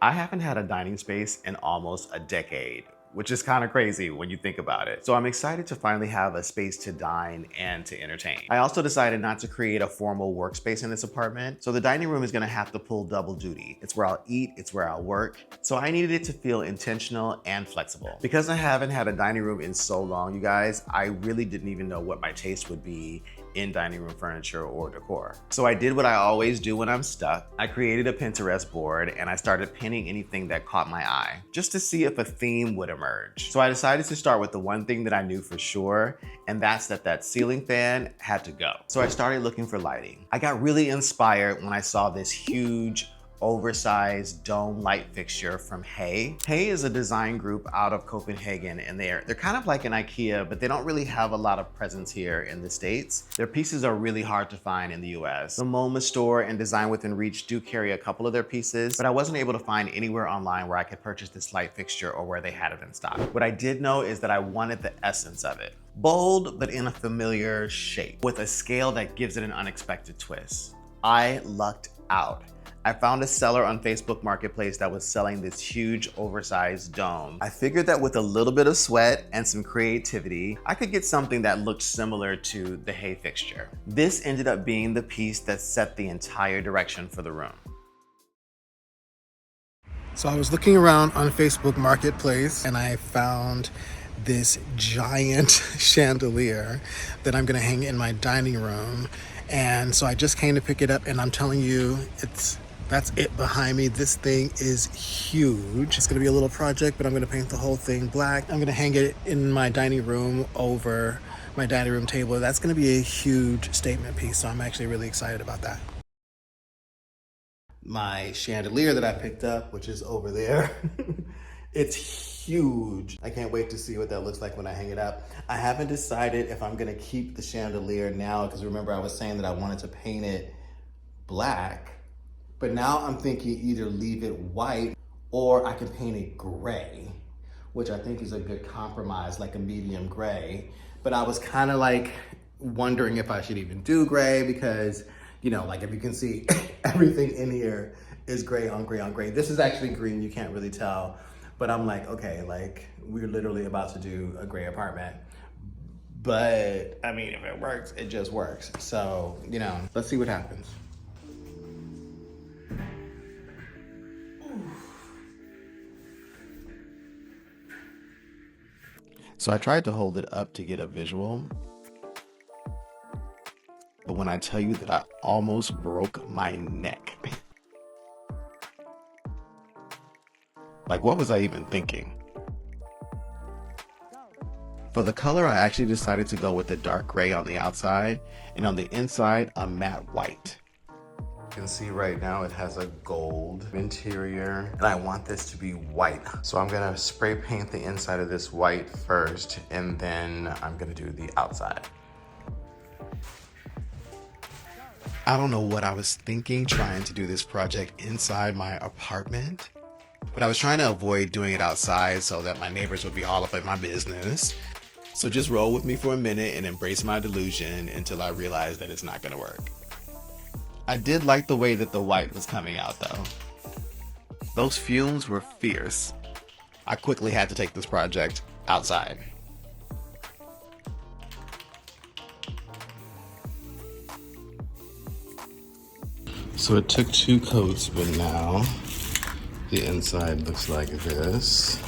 I haven't had a dining space in almost a decade, which is kind of crazy when you think about it. So I'm excited to finally have a space to dine and to entertain. I also decided not to create a formal workspace in this apartment, so the dining room is gonna have to pull double duty. It's where I'll eat, it's where I'll work, so I needed it to feel intentional and flexible. Because I haven't had a dining room in so long, you guys, I really didn't even know what my taste would be in dining room furniture or decor. So I did what I always do when I'm stuck. I created a Pinterest board and I started pinning anything that caught my eye, just to see if a theme would emerge. So I decided to start with the one thing that I knew for sure, and that's that ceiling fan had to go. So I started looking for lighting. I got really inspired when I saw this huge, oversized dome light fixture from Hay. Hay is a design group out of Copenhagen, and they're kind of like an IKEA, but they don't really have a lot of presence here in the States. Their pieces are really hard to find in the US. The MoMA store and Design Within Reach do carry a couple of their pieces, but I wasn't able to find anywhere online where I could purchase this light fixture or where they had it in stock. What I did know is that I wanted the essence of it. Bold, but in a familiar shape, with a scale that gives it an unexpected twist. I lucked out. I found a seller on Facebook Marketplace that was selling this huge oversized dome. I figured that with a little bit of sweat and some creativity, I could get something that looked similar to the Hay fixture. This ended up being the piece that set the entire direction for the room. So I was looking around on Facebook Marketplace and I found this giant chandelier that I'm gonna hang in my dining room. And so I just came to pick it up, and I'm telling you, that's it behind me. This thing is huge. It's gonna be a little project, but I'm gonna paint the whole thing black. I'm gonna hang it in my dining room over my dining room table. That's gonna be a huge statement piece, so I'm actually really excited about that. My chandelier that I picked up, which is over there, it's huge. I can't wait to see what that looks like when I hang it up. I haven't decided if I'm gonna keep the chandelier now, because remember I was saying that I wanted to paint it black, but now I'm thinking either leave it white or I can paint it gray, which I think is a good compromise, like a medium gray. But I was kind of like wondering if I should even do gray because, you know, like if you can see, everything in here is gray on gray on gray. This is actually green, you can't really tell. But I'm like, okay, like we're literally about to do a gray apartment. But I mean, if it works, it just works. So, you know, let's see what happens. So I tried to hold it up to get a visual, but when I tell you that I almost broke my neck. Like, what was I even thinking? For the color, I actually decided to go with the dark gray on the outside, and on the inside, a matte white. You can see right now it has a gold interior, and I want this to be white. So I'm gonna spray paint the inside of this white first, and then I'm gonna do the outside. I don't know what I was thinking trying to do this project inside my apartment, but I was trying to avoid doing it outside so that my neighbors would be all up in my business. So just roll with me for a minute and embrace my delusion until I realize that it's not gonna work. I did like the way that the white was coming out though. Those fumes were fierce. I quickly had to take this project outside. So it took 2 coats, but now the inside looks like this.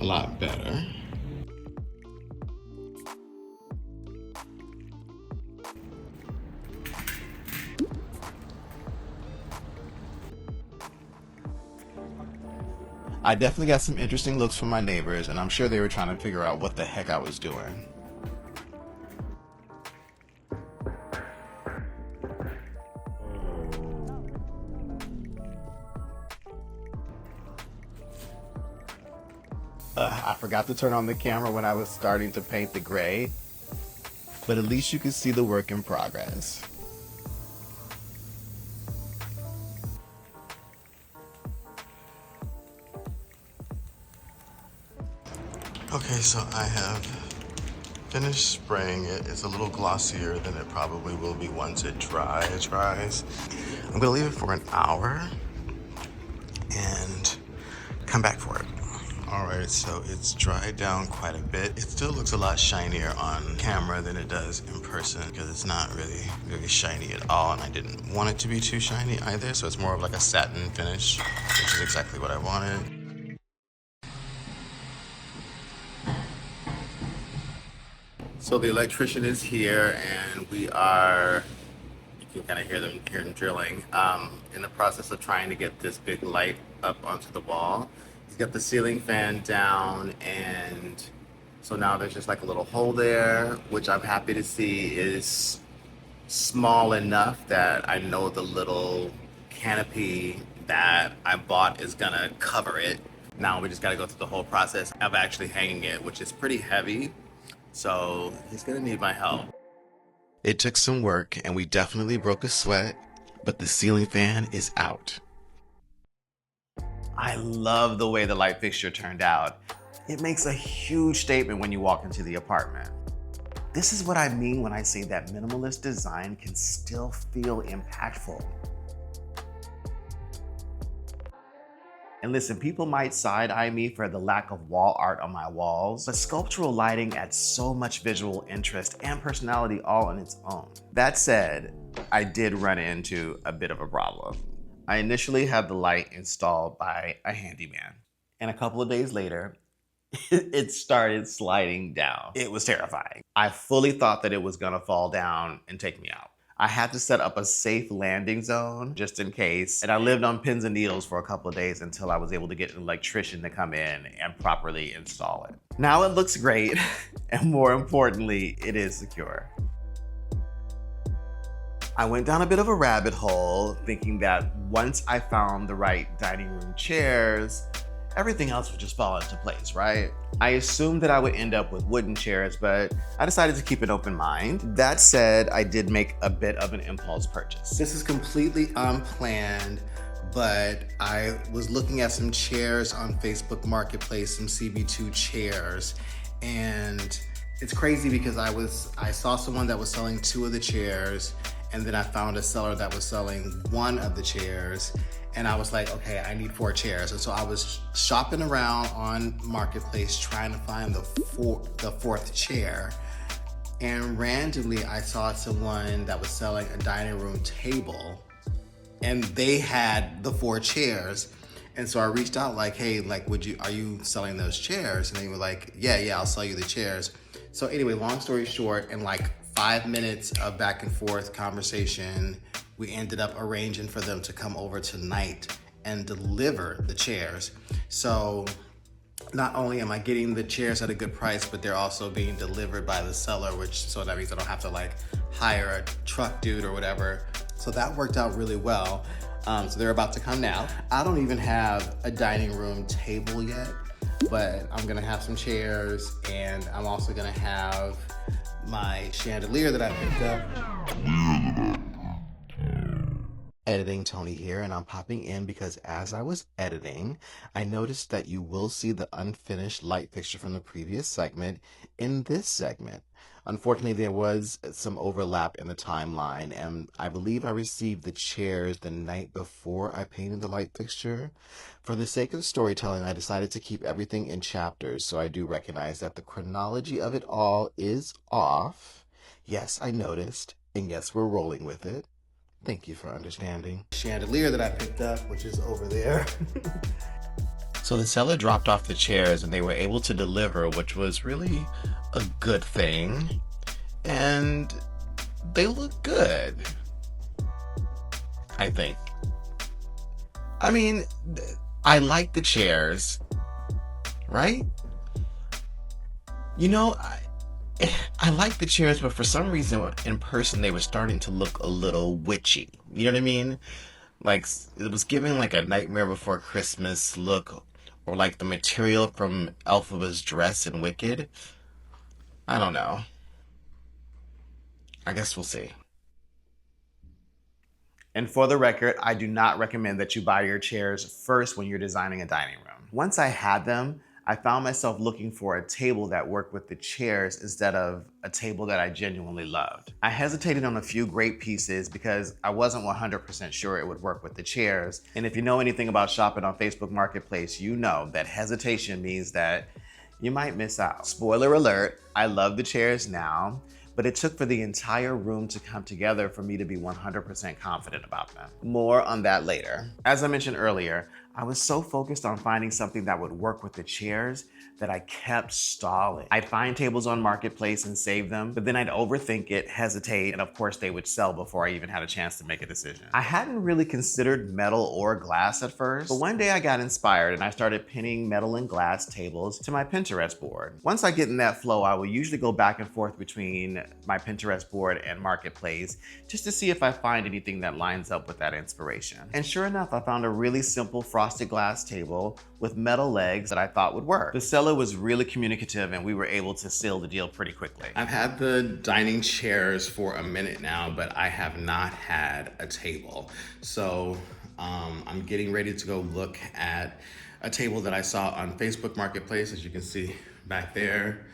A lot better. I definitely got some interesting looks from my neighbors, and I'm sure they were trying to figure out what the heck I was doing. I forgot to turn on the camera when I was starting to paint the gray, but at least you can see the work in progress. Okay, so I have finished spraying it. It's a little glossier than it probably will be once it dries. I'm gonna leave it for an hour and come back for it. All right, so it's dried down quite a bit. It still looks a lot shinier on camera than it does in person because it's not really very shiny at all, and I didn't want it to be too shiny either, so it's more of like a satin finish, which is exactly what I wanted. So the electrician is here, and we are, you can kind of hear him drilling, in the process of trying to get this big light up onto the wall. He's got the ceiling fan down, and so now there's just like a little hole there, which I'm happy to see is small enough that I know the little canopy that I bought is gonna cover it. Now we just gotta go through the whole process of actually hanging it, which is pretty heavy. So he's gonna need my help. It took some work and we definitely broke a sweat, but the ceiling fan is out. I love the way the light fixture turned out. It makes a huge statement when you walk into the apartment. This is what I mean when I say that minimalist design can still feel impactful. And listen, people might side-eye me for the lack of wall art on my walls, but sculptural lighting adds so much visual interest and personality all on its own. That said, I did run into a bit of a problem. I initially had the light installed by a handyman, and a couple of days later, it started sliding down. It was terrifying. I fully thought that it was gonna fall down and take me out. I had to set up a safe landing zone just in case, and I lived on pins and needles for a couple of days until I was able to get an electrician to come in and properly install it. Now it looks great, and more importantly, it is secure. I went down a bit of a rabbit hole, thinking that once I found the right dining room chairs, everything else would just fall into place, right? I assumed that I would end up with wooden chairs, but I decided to keep an open mind. That said, I did make a bit of an impulse purchase. This is completely unplanned, but I was looking at some chairs on Facebook Marketplace, some CB2 chairs, and it's crazy because I saw someone that was selling 2 of the chairs, and then I found a seller that was selling 1 of the chairs. And I was like, okay, I need 4 chairs. And so I was shopping around on Marketplace trying to find the 4th chair. And randomly I saw someone that was selling a dining room table, and they had the 4 chairs. And so I reached out like, hey, like, are you selling those chairs? And they were like, yeah, I'll sell you the chairs. So anyway, long story short, in like 5 minutes of back and forth conversation, we ended up arranging for them to come over tonight and deliver the chairs. So not only am I getting the chairs at a good price, but they're also being delivered by the seller, so that means I don't have to like hire a truck dude or whatever. So that worked out really well. So they're about to come now. I don't even have a dining room table yet, but I'm gonna have some chairs, and I'm also gonna have my chandelier that I picked up. Editing Tony here, and I'm popping in because as I was editing, I noticed that you will see the unfinished light fixture from the previous segment in this segment. Unfortunately, there was some overlap in the timeline, and I believe I received the chairs the night before I painted the light fixture. For the sake of storytelling, I decided to keep everything in chapters, so I do recognize that the chronology of it all is off. Yes, I noticed, and yes, we're rolling with it. Thank you for understanding. Chandelier that I picked up, which is over there. So the seller dropped off the chairs and they were able to deliver, which was really a good thing. And they look good, I think. I mean, I like the chairs, right? You know, I like the chairs, but for some reason in person they were starting to look a little witchy. You know what I mean? Like it was giving like a Nightmare Before Christmas look, or like the material from Elphaba's dress in Wicked. I don't know. I guess we'll see. And for the record, I do not recommend that you buy your chairs first when you're designing a dining room. Once I had them, I found myself looking for a table that worked with the chairs instead of a table that I genuinely loved. I hesitated on a few great pieces because I wasn't 100% sure it would work with the chairs. And if you know anything about shopping on Facebook Marketplace, you know that hesitation means that you might miss out. Spoiler alert, I love the chairs now, but it took for the entire room to come together for me to be 100% confident about them. More on that later. As I mentioned earlier, I was so focused on finding something that would work with the chairs that I kept stalling. I'd find tables on Marketplace and save them, but then I'd overthink it, hesitate, and of course they would sell before I even had a chance to make a decision. I hadn't really considered metal or glass at first, but one day I got inspired and I started pinning metal and glass tables to my Pinterest board. Once I get in that flow, I will usually go back and forth between my Pinterest board and Marketplace just to see if I find anything that lines up with that inspiration. And sure enough, I found a really simple frosted glass table with metal legs that I thought would work. The seller was really communicative and we were able to seal the deal pretty quickly. I've had the dining chairs for a minute now, but I have not had a table. So I'm getting ready to go look at a table that I saw on Facebook Marketplace. As you can see back there,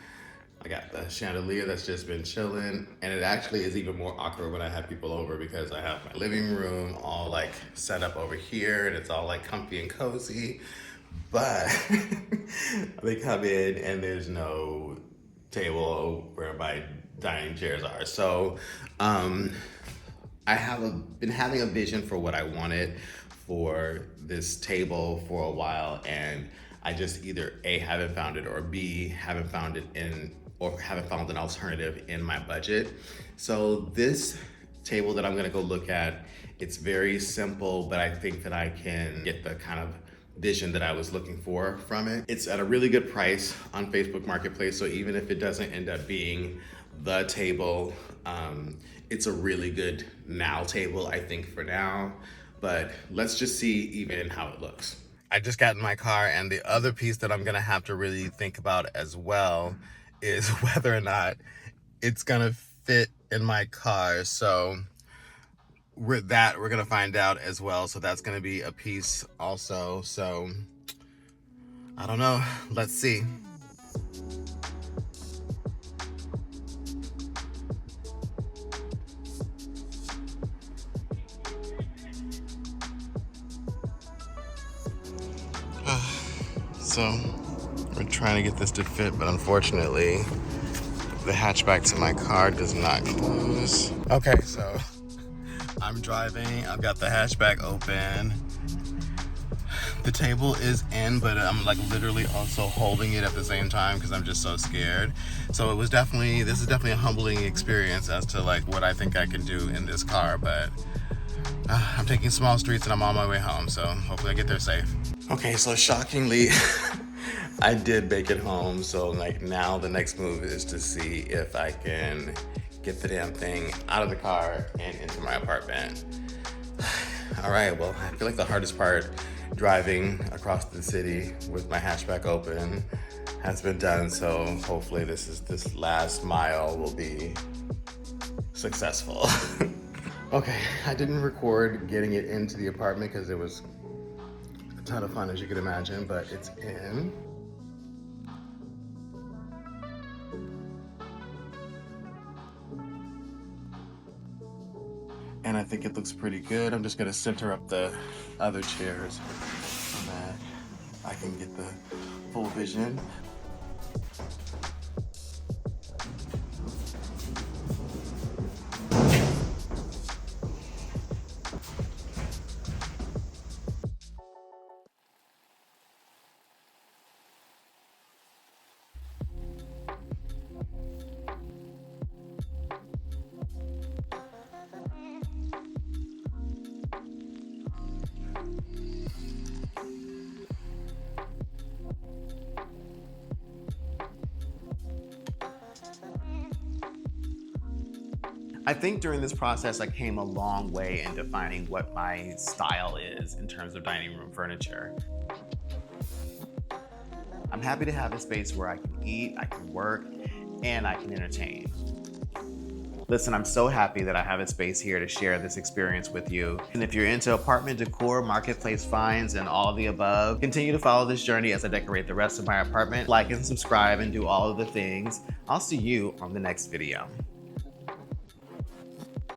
I got the chandelier that's just been chilling, and it actually is even more awkward when I have people over because I have my living room all like set up over here and it's all like comfy and cozy, but they come in and there's no table where my dining chairs are. So I have been having a vision for what I wanted for this table for a while, and I just either A, haven't found it, or B, haven't found an alternative in my budget. So this table that I'm gonna go look at, it's very simple, but I think that I can get the kind of vision that I was looking for from it. It's at a really good price on Facebook Marketplace, so even if it doesn't end up being the table, it's a really good now table, I think, for now. But let's just see even how it looks. I just got in my car, and the other piece that I'm gonna have to really think about as well is whether or not it's gonna fit in my car. So we're gonna find out as well. So that's gonna be a piece also. So I don't know, let's see. So we're trying to get this to fit, but unfortunately the hatchback to my car does not close. Okay, so I'm driving, I've got the hatchback open. The table is in, but I'm like literally also holding it at the same time because I'm just so scared. So this is definitely a humbling experience as to like what I think I can do in this car, but I'm taking small streets and I'm on my way home, so hopefully I get there safe. Okay, so shockingly, I did make it home. So like now the next move is to see if I can get the damn thing out of the car and into my apartment. All right, well, I feel like the hardest part, driving across the city with my hatchback open, has been done. So hopefully this last mile will be successful. Okay, I didn't record getting it into the apartment because it was a ton of fun, as you can imagine, but it's in. And I think it looks pretty good. I'm just gonna center up the other chairs so that I can get the full vision. I think during this process, I came a long way in defining what my style is in terms of dining room furniture. I'm happy to have a space where I can eat, I can work, and I can entertain. Listen, I'm so happy that I have a space here to share this experience with you. And if you're into apartment decor, marketplace finds, and all of the above, continue to follow this journey as I decorate the rest of my apartment. Like and subscribe and do all of the things. I'll see you on the next video.